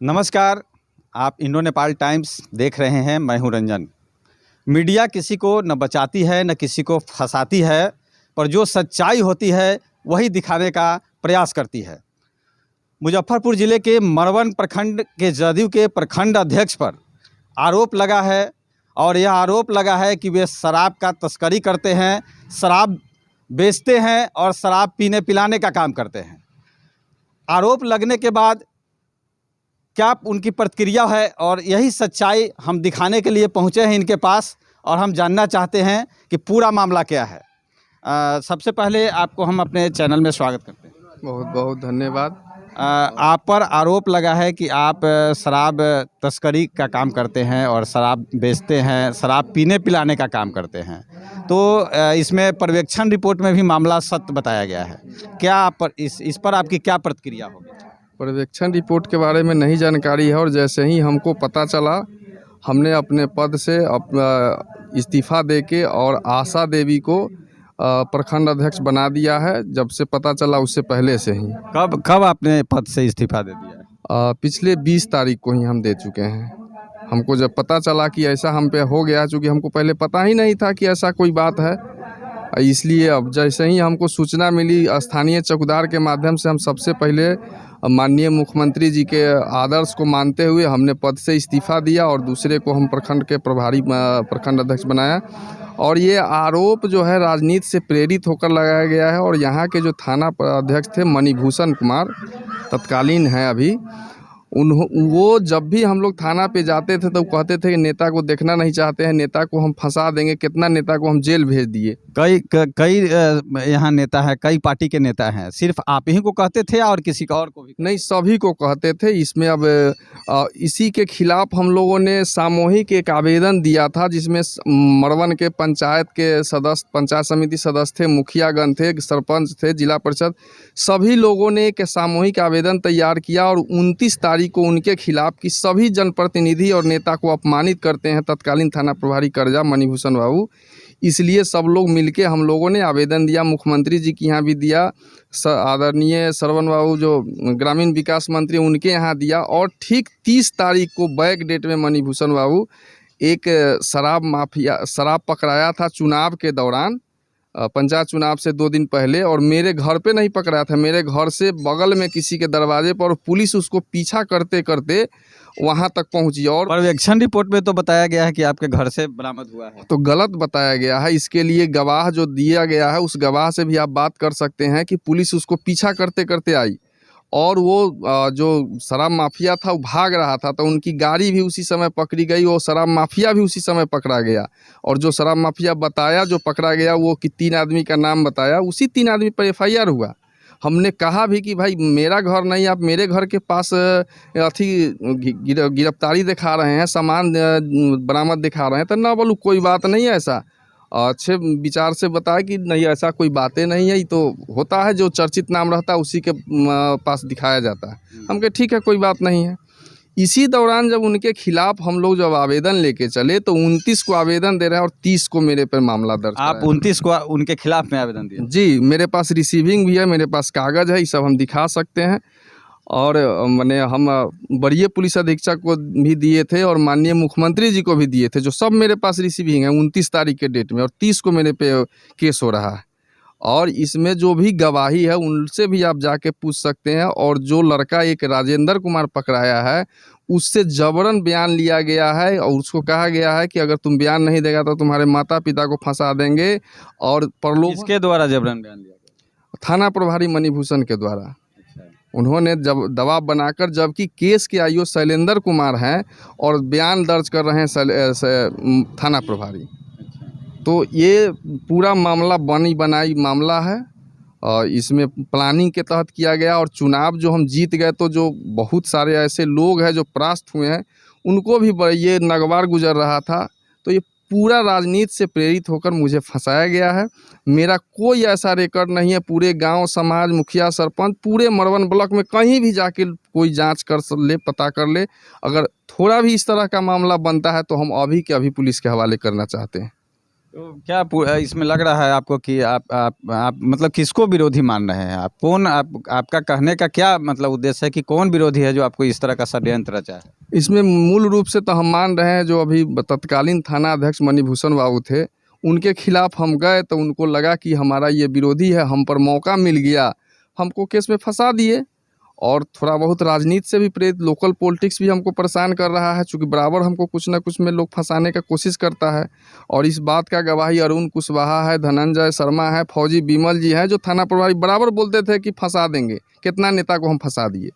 नमस्कार, आप Indo Nepal times देख रहे हैं। मैं हूं रंजन। मीडिया किसी को न बचाती है न किसी को फंसाती है, पर जो सच्चाई होती है वही दिखाने का प्रयास करती है। मुजफ्फरपुर ज़िले के मरवन प्रखंड के जदयू के प्रखंड अध्यक्ष पर आरोप लगा है और यह आरोप लगा है कि वे शराब का तस्करी करते हैं, शराब बेचते हैं और शराब पीने पिलाने का काम करते हैं। आरोप लगने के बाद क्या उनकी प्रतिक्रिया है और यही सच्चाई हम दिखाने के लिए पहुँचे हैं इनके पास और हम जानना चाहते हैं कि पूरा मामला क्या है। सबसे पहले आपको हम अपने चैनल में स्वागत करते हैं। बहुत बहुत धन्यवाद। आप पर आरोप लगा है कि आप शराब तस्करी का काम करते हैं और शराब बेचते हैं, शराब पीने पिलाने का काम करते हैं। तो इसमें पर्यवेक्षण रिपोर्ट में भी मामला सत्य बताया गया है। क्या आप पर इस पर आपकी क्या प्रतिक्रिया होगी? पर्यवेक्षण रिपोर्ट के बारे में नहीं जानकारी है और जैसे ही हमको पता चला हमने अपने पद से इस्तीफ़ा देके और आशा देवी को प्रखंड अध्यक्ष बना दिया है। जब से पता चला उससे पहले से ही। कब आपने पद से इस्तीफ़ा दे दिया है? पिछले 20 तारीख को ही हम दे चुके हैं। हमको जब पता चला कि ऐसा हम पे हो गया, चूँकि हमको पहले पता ही नहीं था कि ऐसा कोई बात है, इसलिए अब जैसे ही हमको सूचना मिली स्थानीय चौकीदार के माध्यम से हम सबसे पहले माननीय मुख्यमंत्री जी के आदर्श को मानते हुए हमने पद से इस्तीफ़ा दिया और दूसरे को हम प्रखंड के प्रभारी प्रखंड अध्यक्ष बनाया। और ये आरोप जो है राजनीति से प्रेरित होकर लगाया गया है। और यहाँ के जो थाना अध्यक्ष थे मणिभूषण कुमार, तत्कालीन हैं अभी, वो जब भी हम लोग थाना पे जाते थे तो कहते थे कि नेता को देखना नहीं चाहते हैं, नेता को हम फंसा देंगे। कितना नेता को हम जेल भेज दिए। कई यहाँ नेता है, कई पार्टी के नेता हैं। सिर्फ आप ही को कहते थे और किसी और को भी? नहीं, सभी को कहते थे। इसमें अब इसी के खिलाफ हम लोगों ने सामूहिक एक आवेदन दिया था, जिसमें मरवन के पंचायत के सदस्य, पंचायत समिति सदस्य थे, मुखियागण थे, सरपंच थे, जिला परिषद, सभी लोगों ने एक सामूहिक आवेदन तैयार किया और 29 तारीख को उनके खिलाफ कि सभी जनप्रतिनिधि और नेता को अपमानित करते हैं तत्कालीन थाना प्रभारी करजा मणिभूषण बाबू। इसलिए सब लोग मिलके हम लोगों ने आवेदन दिया, मुख्यमंत्री जी के यहाँ भी दिया, आदरणीय श्रवण बाबू जो ग्रामीण विकास मंत्री उनके यहाँ दिया। और ठीक 30 तारीख को बैक डेट में मणिभूषण बाबू एक शराब पकड़ाया था चुनाव के दौरान, पंचायत चुनाव से 2 दिन पहले। और मेरे घर पे नहीं पकड़ाया था, मेरे घर से बगल में किसी के दरवाजे पर, और पुलिस उसको पीछा करते करते वहां तक पहुंची। और पर्यवेक्षण रिपोर्ट में तो बताया गया है कि आपके घर से बरामद हुआ है, तो गलत बताया गया है। इसके लिए गवाह जो दिया गया है उस गवाह से भी आप बात कर सकते हैं कि पुलिस उसको पीछा करते करते आई और वो जो शराब माफिया था वो भाग रहा था, तो उनकी गाड़ी भी उसी समय पकड़ी गई, वो शराब माफिया भी उसी समय पकड़ा गया। और जो शराब माफिया बताया, जो पकड़ा गया, वो कि 3 आदमी का नाम बताया, उसी 3 आदमी पर FIR हुआ। हमने कहा भी कि भाई मेरा घर नहीं, आप मेरे घर के पास गिरफ्तारी दिखा रहे हैं, सामान बरामद दिखा रहे हैं, तो ना बोलूँ कोई बात नहीं है ऐसा। अच्छे विचार से बताया कि नहीं ऐसा कोई बातें नहीं है, ये तो होता है, जो चर्चित नाम रहता है उसी के पास दिखाया जाता है। हम कहे ठीक है, कोई बात नहीं है। इसी दौरान जब उनके खिलाफ हम लोग जब आवेदन लेके चले तो 29 को आवेदन दे रहे हैं और 30 को मेरे पर मामला दर्ज। आप 29 को उनके खिलाफ में आवेदन दिए? जी, मेरे पास रिसीविंग भी है, मेरे पास कागज़ है, ये सब हम दिखा सकते हैं। और मैंने हम वरीय पुलिस अधीक्षक को भी दिए थे और माननीय मुख्यमंत्री जी को भी दिए थे, जो सब मेरे पास रिसीविंग है 29 तारीख के डेट में। और 30 को मेरे पे केस हो रहा है। और इसमें जो भी गवाही है उनसे भी आप जाके पूछ सकते हैं। और जो लड़का एक राजेंद्र कुमार पकड़ाया है, उससे जबरन बयान लिया गया है और उसको कहा गया है कि अगर तुम बयान नहीं देगा तो तुम्हारे माता पिता को फंसा देंगे। और किसके द्वारा जबरन बयान लिया गया? थाना प्रभारी मणिभूषण के द्वारा। उन्होंने जब दबाव बनाकर, जबकि केस के IO शैलेंद्र कुमार हैं और बयान दर्ज कर रहे हैं थाना प्रभारी। तो ये पूरा मामला बनी बनाई मामला है। इसमें प्लानिंग के तहत किया गया। और चुनाव जो हम जीत गए तो जो बहुत सारे ऐसे लोग हैं जो परास्त हुए हैं, उनको भी ये नगवार गुजर रहा था। तो ये पूरा राजनीति से प्रेरित होकर मुझे फंसाया गया है। मेरा कोई ऐसा रिकॉर्ड नहीं है। पूरे गांव समाज, मुखिया, सरपंच, पूरे मरवन ब्लॉक में कहीं भी जाके कोई जांच कर ले, पता कर ले। अगर थोड़ा भी इस तरह का मामला बनता है तो हम अभी के अभी पुलिस के हवाले करना चाहते हैं। तो क्या इसमें लग रहा है आपको कि आप मतलब किसको विरोधी मान रहे हैं? आप कौन आपका कहने का क्या मतलब उद्देश्य है कि कौन विरोधी है जो आपको इस तरह का षड्यंत्र रचा है? इसमें मूल रूप से तो हम मान रहे हैं जो अभी तत्कालीन थाना अध्यक्ष मणिभूषण बाबू थे, उनके खिलाफ हम गए तो उनको लगा कि हमारा ये विरोधी है, हम पर मौका मिल गया, हमको केस में फंसा दिए। और थोड़ा बहुत राजनीति से भी प्रेरित लोकल पॉलिटिक्स भी हमको परेशान कर रहा है, चूँकि बराबर हमको कुछ ना कुछ में लोग फंसाने का कोशिश करता है। और इस बात का गवाही अरुण कुशवाहा है, धनंजय शर्मा है, फौजी बिमल जी हैं, जो थाना प्रभारी बराबर बोलते थे कि फंसा देंगे। कितना नेता को हम फंसा दिए,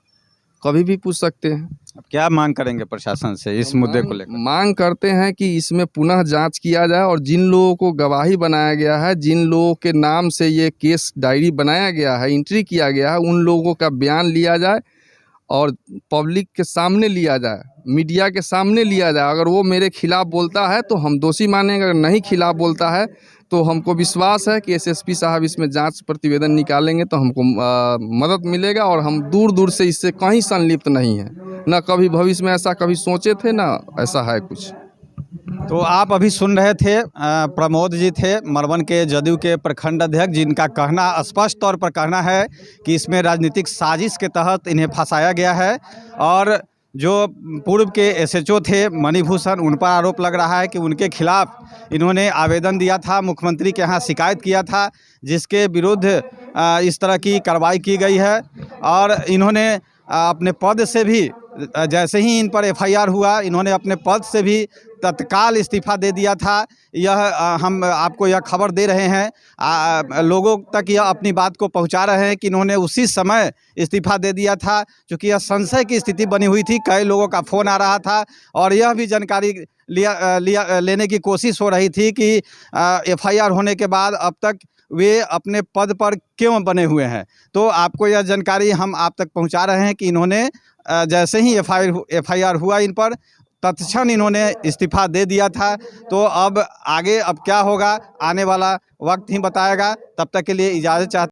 कभी भी पूछ सकते हैं। अब क्या मांग करेंगे प्रशासन से इस मुद्दे को लेकर? मांग करते हैं कि इसमें पुनः जांच किया जाए और जिन लोगों को गवाही बनाया गया है, जिन लोगों के नाम से ये केस डायरी बनाया गया है, एंट्री किया गया है, उन लोगों का बयान लिया जाए और पब्लिक के सामने लिया जाए, मीडिया के सामने लिया जाए। अगर वो मेरे खिलाफ बोलता है तो हम दोषी मानेंगे, अगर नहीं खिलाफ बोलता है तो हमको विश्वास है कि एसएसपी साहब इसमें जांच प्रतिवेदन निकालेंगे तो हमको मदद मिलेगा। और हम दूर दूर से इससे कहीं संलिप्त नहीं हैं, ना कभी भविष्य में ऐसा कभी सोचे थे, ना ऐसा है कुछ। तो आप अभी सुन रहे थे प्रमोद जी थे मरवन के जदयू के प्रखंड अध्यक्ष, जिनका कहना स्पष्ट तौर पर कहना है कि इसमें राजनीतिक साजिश के तहत इन्हें फंसाया गया है। और जो पूर्व के एसएचओ थे मणिभूषण, उन पर आरोप लग रहा है कि उनके खिलाफ इन्होंने आवेदन दिया था, मुख्यमंत्री के यहाँ शिकायत किया था, जिसके विरुद्ध इस तरह की कार्रवाई की गई है। और इन्होंने अपने पद से भी जैसे ही इन पर एफआईआर हुआ, इन्होंने अपने पद से भी तत्काल इस्तीफ़ा दे दिया था। यह हम आपको यह खबर दे रहे हैं, लोगों तक यह अपनी बात को पहुंचा रहे हैं कि इन्होंने उसी समय इस्तीफ़ा दे दिया था, क्योंकि यह संशय की स्थिति बनी हुई थी। कई लोगों का फ़ोन आ रहा था और यह भी जानकारी लेने की कोशिश हो रही थी कि एफआईआर होने के बाद अब तक वे अपने पद पर क्यों बने हुए हैं। तो आपको यह जानकारी हम आप तक पहुंचा रहे हैं कि इन्होंने जैसे ही एफआईआर हुआ इन पर, तत्क्षण इन्होंने इस्तीफ़ा दे दिया था। तो अब आगे अब क्या होगा, आने वाला वक्त ही बताएगा। तब तक के लिए इजाज़त चाहते